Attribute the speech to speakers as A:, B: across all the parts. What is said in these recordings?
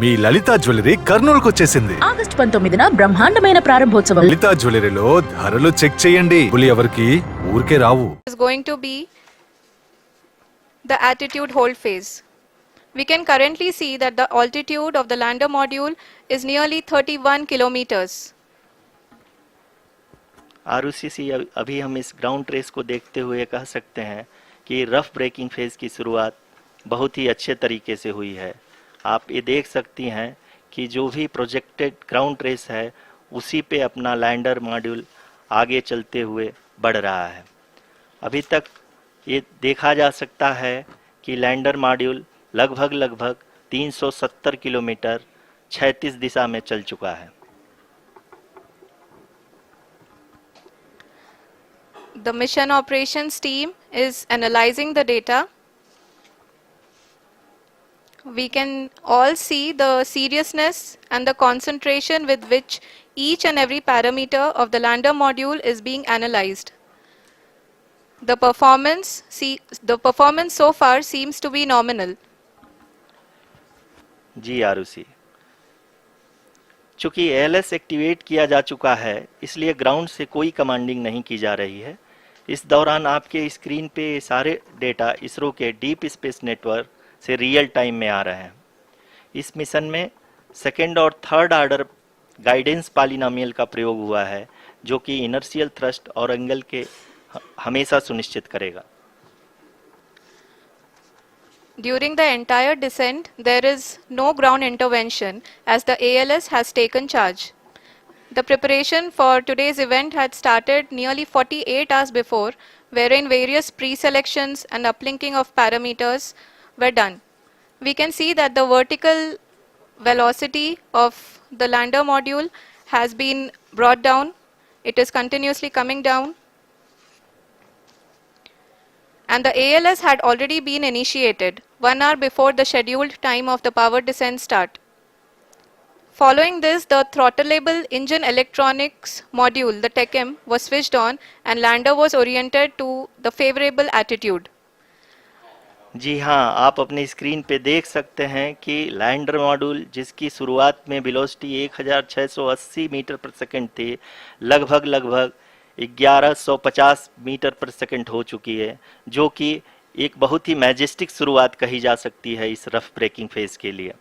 A: మీ లలిత jewellery కర్నూలుకు వచ్చేసింది.
B: August 19న బ్రహ్మాండమైన ప్రారంభోత్సవం.
A: లలిత జ్యువెలరీలో ధరలు చెక్ చేయండి. పులి ఎవరికి ఊరికే రావు.
C: Is going to be the attitude hold phase. We can currently see that the altitude of the lander module is nearly 31 kilometers.
D: Arushi अभी हम इस ग्राउंड ट्रेस को देखते हुए कह सकते हैं कि रफ ब्रेकिंग फेज की शुरुआत बहुत ही अच्छे तरीके से हुई है। आप ये देख सकती हैं कि जो भी प्रोजेक्टेड ग्राउंड ट्रेस है उसी पे अपना लैंडर मॉड्यूल आगे चलते हुए बढ़ रहा है। अभी तक ये देखा जा सकता है कि लैंडर मॉड्यूल लगभग 370 किलोमीटर 36 दिशा में चल चुका है।
C: The mission operations team is analyzing the data. We can all see the seriousness and the concentration with which each and every parameter of the lander module is being analyzed. The performance so far seems to be nominal.
D: जी आरुषि, चूंकि ALS activate किया जा चुका है इसलिए ground से कोई commanding नहीं की जा रही है। इस दौरान आपके स्क्रीन पे सारे डेटा इसरो के डीप स्पेस नेटवर्क से रियल टाइम में आ रहे हैं। इस मिशन में सेकेंड और थर्ड ऑर्डर गाइडेंस पॉलिनोमियल का प्रयोग हुआ है जो कि इनर्शियल थ्रस्ट और एंगल के हमेशा सुनिश्चित करेगा।
C: During the entire descent, there is no ground intervention as the ALS has taken charge. The preparation for today's event had started nearly 48 hours before, wherein various pre-selections and uplinking of parameters were done. We can see that the vertical velocity of the lander module has been brought down. It is continuously coming down. And the ALS had already been initiated 1 hour before the scheduled time of the power descent start. Following this, the throttleable engine electronics module, the TECM, was switched on and lander was oriented to the favorable attitude.
D: जी हाँ, आप अपनी screen पे देख सकते हैं कि lander module जिसकी शुरुआत में वेलोसिटी 1680 मीटर पर सेकंड थी, लगभग 1150 मीटर पर सेकंड हो चुकी है, जो कि एक बहुत ही मैजेस्टिक शुरुआत कही जा सकती है इस रफ ब्रेकिंग फेज के लिए।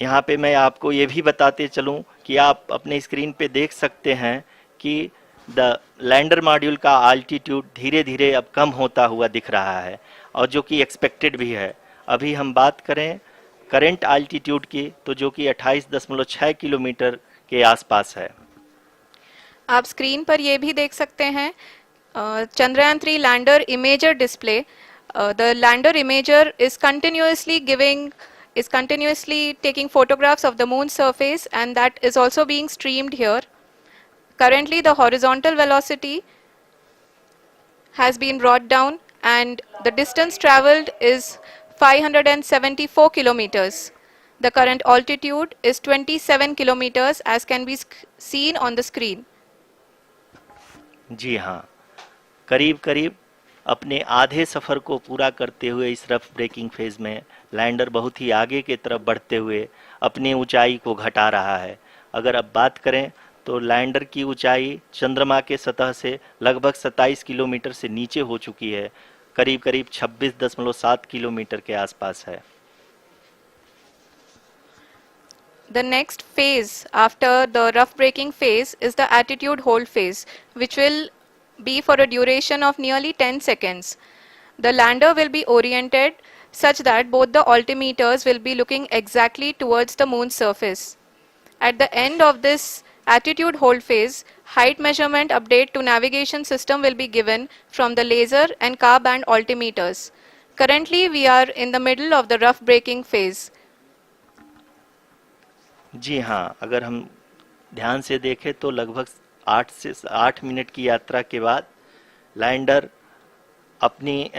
D: यहाँ पे मैं आपको ये भी बताते चलूँ कि आप अपने स्क्रीन पे देख सकते हैं कि द लैंडर मॉड्यूल का आल्टीट्यूड धीरे धीरे अब कम होता हुआ दिख रहा है और जो कि एक्सपेक्टेड भी है। अभी हम बात करें करंट आल्टीट्यूड की तो जो कि 28.6 किलोमीटर के आसपास है।
C: आप स्क्रीन पर ये भी देख सकते हैं Chandrayaan 3 lander imager display. The lander imager is continuously taking photographs of the moon surface, and that is also being streamed here. Currently the horizontal velocity has been brought down and the distance traveled is 574 kilometers. The current altitude is 27 kilometers as can be seen on the screen.
D: जी हाँ, करीब अपने आधे सफ़र को पूरा करते हुए इस rough breaking phase में लैंडर बहुत ही आगे की तरफ बढ़ते हुए अपनी ऊंचाई को घटा रहा है। अगर अब बात करें तो लैंडर की ऊंचाई चंद्रमा के सतह से लगभग 27 किलोमीटर से नीचे हो चुकी है, करीब 26.7 किलोमीटर के आसपास है।
C: The next phase after the rough braking phase is the attitude hold phase, which will be for a duration of nearly 10 seconds. The lander will be oriented such that both the altimeters will be looking exactly towards the moon's surface. At the end of this attitude hold phase, height measurement update to navigation system will be given from the laser and car band altimeters. Currently we are in the middle of the rough braking phase.
D: जी हाँ, अगर हम ध्यान से देखें तो लगभग 8 minute की यात्रा के बाद लैंडर अपनी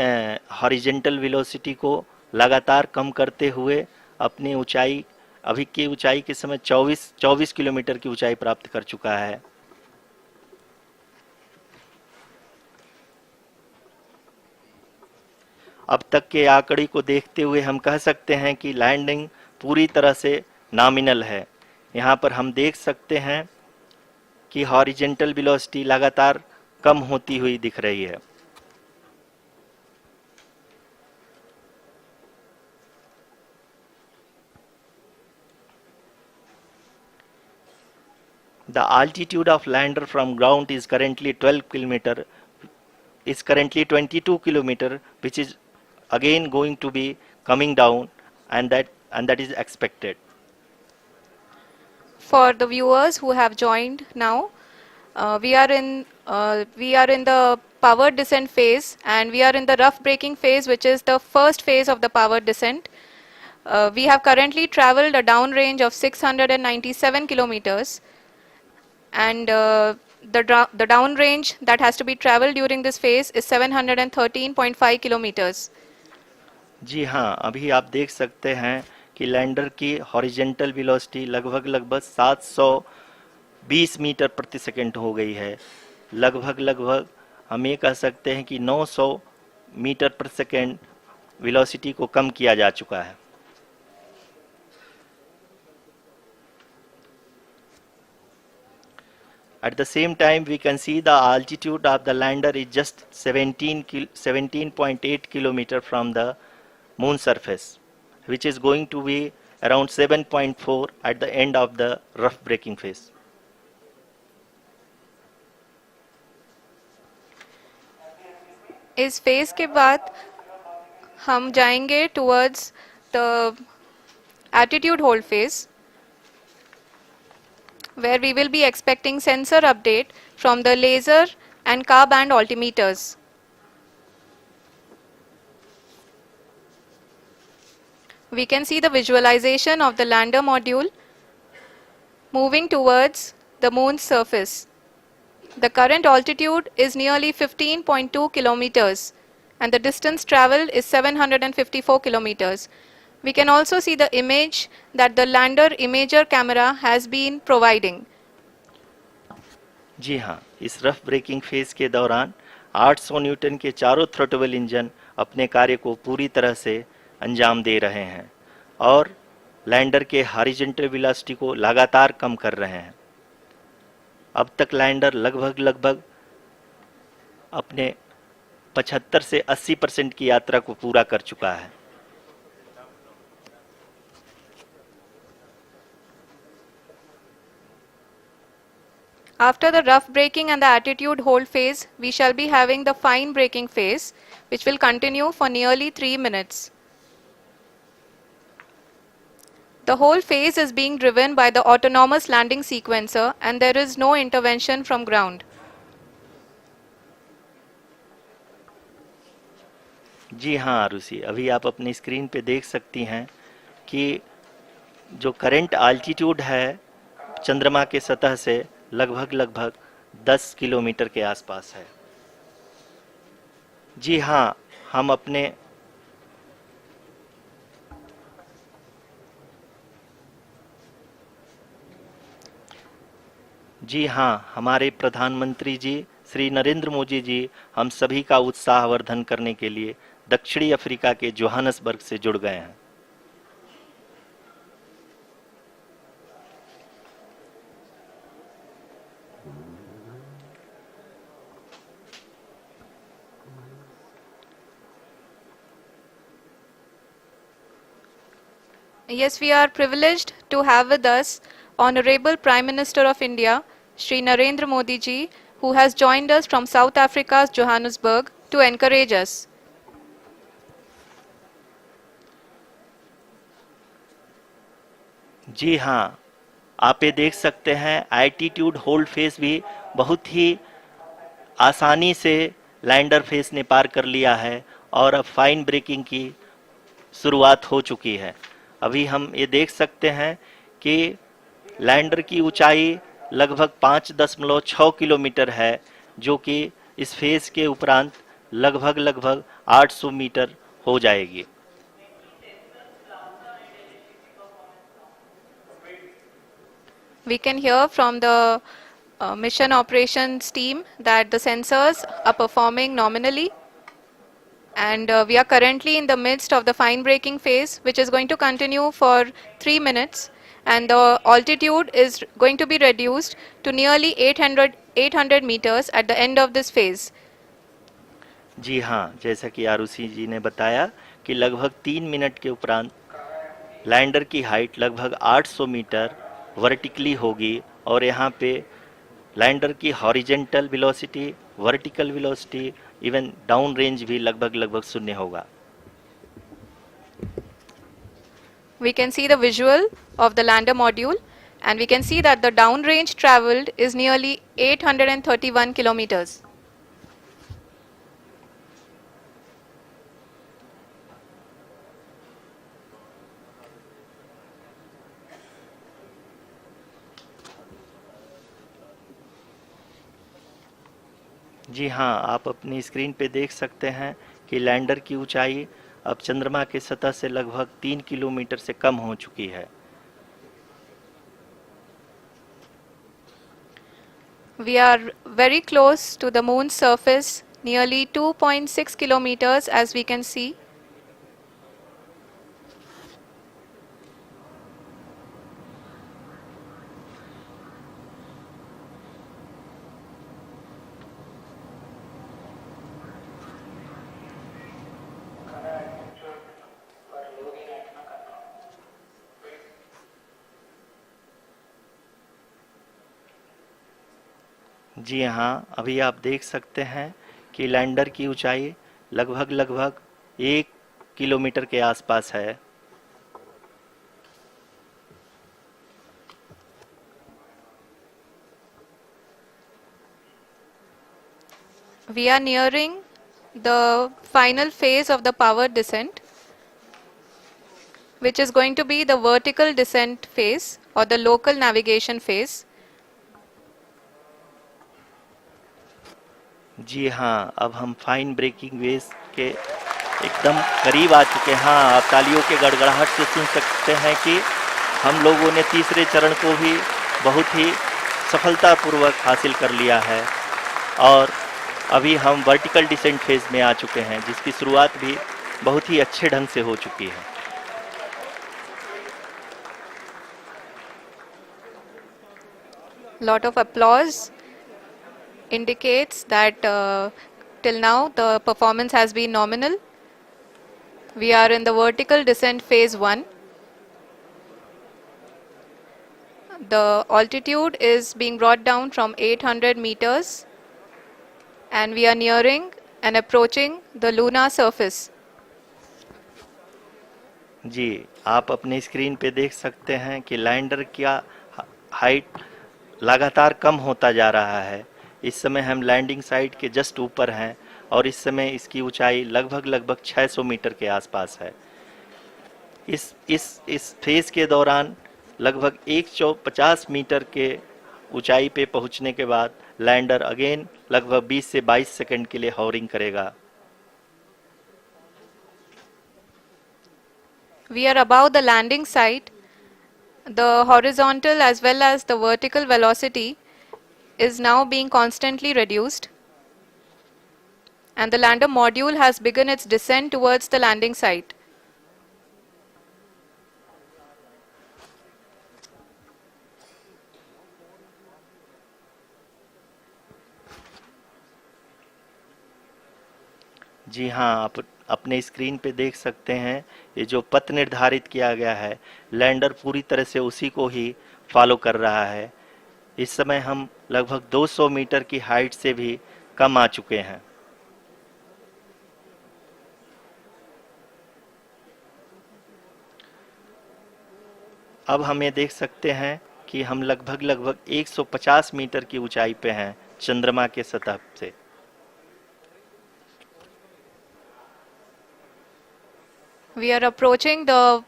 D: हॉरिजेंटल वेलोसिटी को लगातार कम करते हुए अपनी ऊंचाई अभी की ऊंचाई के समय 24 किलोमीटर की ऊंचाई प्राप्त कर चुका है। अब तक के आंकड़े को देखते हुए हम कह सकते हैं कि लैंडिंग पूरी तरह से नॉमिनल है। यहाँ पर हम देख सकते हैं कि हॉरिजेंटल वेलोसिटी लगातार कम होती हुई दिख रही है। The altitude of lander from ground is currently 22 kilometer, which is again going to be coming down, and that is expected.
C: For the viewers who have joined now, we are in the powered descent phase, and we are in the rough braking phase, which is the first phase of the powered descent. We have currently traveled a downrange of 697 kilometers, and the downrange that has to be traveled during this phase is 713.5 kilometers.
D: जी हाँ, अभी आप देख सकते हैं कि lander की horizontal velocity लगभग 720 metre प्रति सेकंड हो गई है। लगभग हम ये कह सकते हैं कि 900 मीटर प्रति सेकंड वेलोसिटी को कम किया जा चुका है। At the same time, we can see the altitude of the lander is just 17.8 kilometer from the moon surface, which is going to be around 7.4 at the end of the rough braking phase.
C: इस phase के बाद हम जाएंगे towards the attitude hold phase, where we will be expecting sensor update from the laser and car band altimeters. We can see the visualization of the lander module moving towards the moon's surface. The current altitude is nearly 15.2 kilometers, and the distance traveled is 754 kilometers. We can also see the image that the lander imager camera has been providing.
D: जी हाँ, इस rough breaking phase के दौरान 800 Newton के चारों throttle engine अपने कार्य को पूरी तरह से अंजाम दे रहे हैं और लैंडर के हॉरिजॉन्टल वेलोसिटी को लगातार कम कर रहे हैं। अब तक लैंडर लगभग अपने 75 से 80% की यात्रा को पूरा कर चुका है।
C: After the rough braking and the attitude hold phase, we shall be having the fine braking phase, which will continue for nearly 3 minutes. The whole phase is being driven by the autonomous landing sequencer, and there is no intervention from ground.
D: जी हाँ आरुषि, अभी आप अपनी screen पे देख सकती हैं कि जो करंट आल्टीट्यूड है चंद्रमा के सतह से लगभग 10 किलोमीटर के आसपास है। जी हाँ, हमारे प्रधानमंत्री जी श्री नरेंद्र मोदी जी हम सभी का उत्साहवर्धन करने के लिए दक्षिणी अफ्रीका के जोहानसबर्ग से जुड़ गए हैं।
C: Yes, we are privileged to have with us Honorable Prime Minister of India, Shri Narendra Modi ji, who has joined us from South Africa's Johannesburg to encourage us.
D: जी हाँ, आप ये देख सकते हैं एल्टीट्यूड होल्ड फेस भी बहुत ही आसानी से लैंडर फेस ने पार कर लिया है और अब फाइन ब्रेकिंग की शुरुआत हो चुकी है। अभी हम ये देख सकते हैं कि लैंडर की ऊंचाई लगभग 5.6 किलोमीटर है, जो कि इस फेज के उपरांत लगभग 800 मीटर हो जाएगी।
C: We can hear from the mission operations team that the sensors are performing nominally. And we are currently in the midst of the fine braking phase, which is going to continue for 3 minutes. And the altitude is going to be reduced to nearly 800 meters at the end of this phase.
D: जी हाँ, जैसा कि आरुषि जी ने बताया कि लगभग 3 minute के उपरांत lander की हाइट लगभग 800 मीटर वर्टिकली होगी और यहाँ पे लैंडर की horizontal velocity, vertical velocity, even down range भी लगभग शून्य होगा।
C: We can see the visual of the lander module, and we can see that the downrange traveled is nearly 831 kilometers.
D: जी हाँ, आप अपनी स्क्रीन पे देख सकते हैं कि लैंडर की ऊंचाई अब चंद्रमा की सतह से लगभग 3 किलोमीटर से कम हो चुकी है।
C: We are very close to the moon's surface, nearly 2.6 kilometers, as we can see.
D: जी हाँ, अभी आप देख सकते हैं कि लैंडर की ऊंचाई लगभग 1 किलोमीटर के आसपास है।
C: We are nearing the final phase of the power descent, which is going to be the vertical descent phase or the local navigation phase.
D: जी हाँ, अब हम फाइन ब्रेकिंग वेव के एकदम करीब आ चुके हैं। हाँ, आप तालियों के गड़गड़ाहट से सुन सकते हैं कि हम लोगों ने तीसरे चरण को भी बहुत ही सफलतापूर्वक हासिल कर लिया है और अभी हम वर्टिकल डिसेंट फेज में आ चुके हैं, जिसकी शुरुआत भी बहुत ही अच्छे ढंग से हो चुकी है।
C: Lot of applause indicates that till now the performance has been nominal. We are in the vertical descent phase 1. The altitude is being brought down from 800 meters and we are nearing and approaching the lunar surface.
D: जी, आप अपने screen पे देख सकते हैं कि lander का height लगातार कम होता जा रहा है। इस समय हम लैंडिंग साइट के जस्ट ऊपर हैं और इस समय इसकी ऊंचाई लगभग 600 मीटर के आसपास है। इस फेज के दौरान लगभग 150 मीटर के ऊंचाई पे पहुंचने के बाद लैंडर अगेन लगभग 20 से 22 सेकंड के लिए हॉवरिंग करेगा।
C: We are above the landing site. The horizontal as well as the vertical velocity is now being constantly reduced, and the lander module has begun its descent towards the landing site.
D: जी हाँ, आप अपने screen पे देख सकते हैं ये जो पथ निर्धारित किया गया है, लैंडर पूरी तरह से उसी को ही फॉलो कर रहा है। इस समय हम लगभग 200 मीटर की हाइट से भी कम आ चुके हैं। अब हम ये देख सकते हैं कि हम लगभग 150 मीटर की ऊंचाई पे हैं चंद्रमा के सतह से।
C: We are approaching the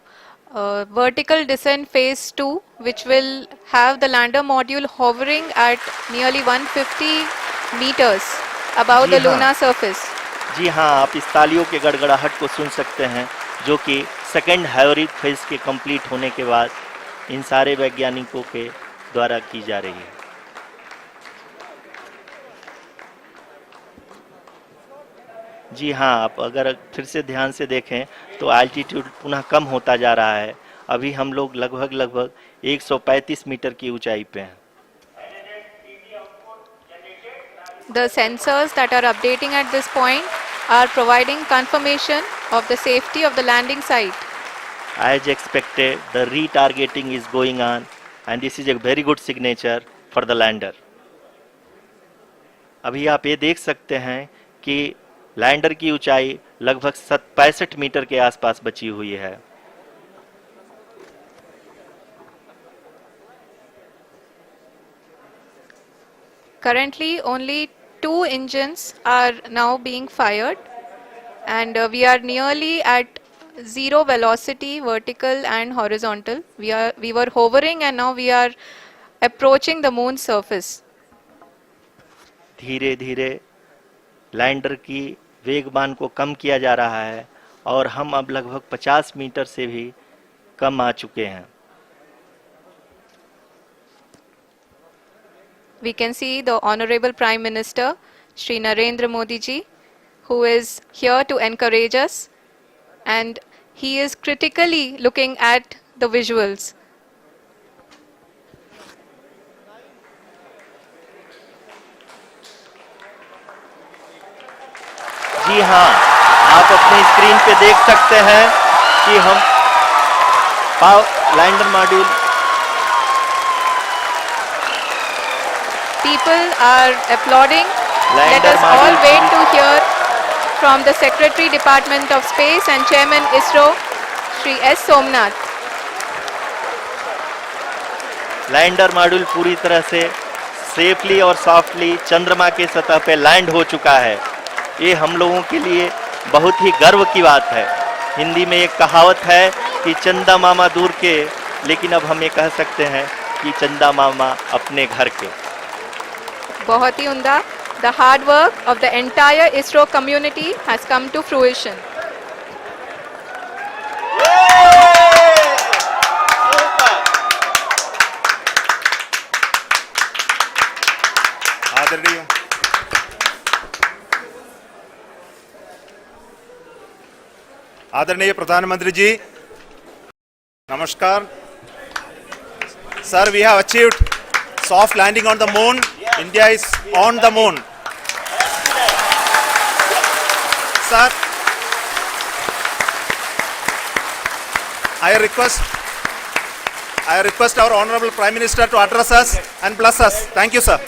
C: vertical descent phase 2, which will have the lander module hovering at nearly 150 meters above the
D: जी हाँ।
C: lunar surface.
D: जी हाँ, आप इस तालियों के गड़गड़ाहट को सुन सकते हैं, जो कि सेकेंड हाइब्रिड फेज के कंप्लीट होने के बाद इन सारे वैज्ञानिकों के द्वारा की जा रही है। जी हाँ, आप अगर फिर से ध्यान से देखें तो एल्टीट्यूड पुनः कम होता जा रहा है। अभी हम लोग लगभग 135 मीटर की ऊंचाई पे हैं।
C: The sensors that are updating at this point are providing confirmation of the safety of the landing site.
D: As expected, the retargeting is going on and this is a very good signature for the lander. अभी आप ये देख सकते हैं कि lander की ऊंचाई लगभग 65 मीटर के आसपास बची हुई है।
C: Currently, only 2 engines are now being fired, and we are nearly at zero velocity, vertical and horizontal. We were hovering, and now we are approaching the moon's surface.
D: धीरे धीरे लैंडर की वेगमान को कम किया जा रहा है और हम अब लगभग 50 मीटर से भी कम आ चुके हैं।
C: We can see the Honorable Prime Minister, Shri Narendra Modi ji, who is here to encourage us, and he is critically looking at the visuals.
D: जी हाँ, आप अपनी स्क्रीन पे देख सकते हैं कि हम lander module
C: People are applauding. Let
D: Lander
C: us all
D: module
C: wait to hear from the Secretary Department of Space and Chairman ISRO, Shri S. Somnath.
D: Lander module पूरी तरह से सेफली और सॉफ्टली चंद्रमा के सतह पे लैंड हो चुका है। ये हम लोगों के लिए बहुत ही गर्व की बात है। हिंदी में एक कहावत है कि चंदा मामा दूर के, लेकिन अब हम ये कह सकते हैं कि चंदा मामा अपने घर के।
C: बहुत ही उम्दा. The hard work of the entire ISRO community has come to fruition.
E: आदरणीय आदरणीय प्रधानमंत्री जी, नमस्कार sir. We have achieved soft landing on the moon. India is on the moon. Sir, I request our Honorable Prime Minister to address us and bless us. Thank you, sir.